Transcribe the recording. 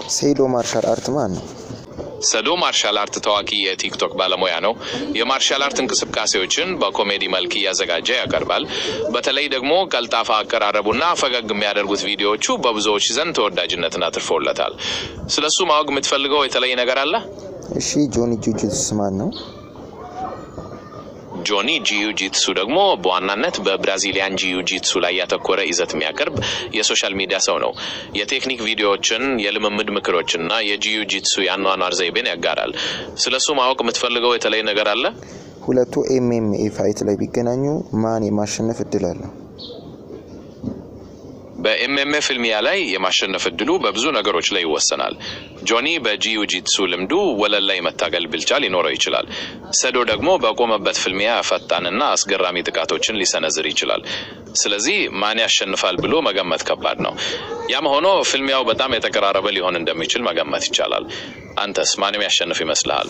ሰዶ ማርሻል አርት ማን ነው? ሰዶ ማርሻል አርት ታዋቂ የቲክቶክ ባለሙያ ነው። የማርሻል አርት እንቅስቃሴዎችን በኮሜዲ መልክ ያዘጋጀ ያቀርባል። በተለይ ደግሞ ቀልጣፋ አቀራረቡና ፈገግ የሚያደርጉት ቪዲዮዎቹ በብዙዎች ዘንድ ተወዳጅነትን አትርፎለታል። ስለሱ ማወቅ የምትፈልገው የተለየ ነገር አለ? እሺ ጆኒ ጂጂትሱ ማን ነው? ጆኒ ጂጂትሱ ደግሞ በዋናነት በብራዚሊያን ጂጂትሱ ላይ ያተኮረ ይዘት የሚያቀርብ የሶሻል ሚዲያ ሰው ነው። የቴክኒክ ቪዲዮዎችን፣ የልምምድ ምክሮችና የጂጂትሱ ያኗኗር ዘይቤን ያጋራል። ስለሱ ማወቅ የምትፈልገው የተለየ ነገር አለ? ሁለቱ ኤምኤምኤ ፋይት ላይ ቢገናኙ ማን የማሸነፍ እድል አለው? በኤምኤምኤ ፍልሚያ ላይ የማሸነፍ እድሉ በብዙ ነገሮች ላይ ይወሰናል። ጆኒ በጂጂትሱ ልምዱ ወለል ላይ መታገል ብልጫ ሊኖረው ይችላል። ሰዶ ደግሞ በቆመበት ፍልሚያ ፈጣንና አስገራሚ ጥቃቶችን ሊሰነዝር ይችላል። ስለዚህ ማን ያሸንፋል ብሎ መገመት ከባድ ነው። ያም ሆኖ ፍልሚያው በጣም የተቀራረበ ሊሆን እንደሚችል መገመት ይቻላል። አንተስ ማንም ያሸንፍ ይመስልሃል?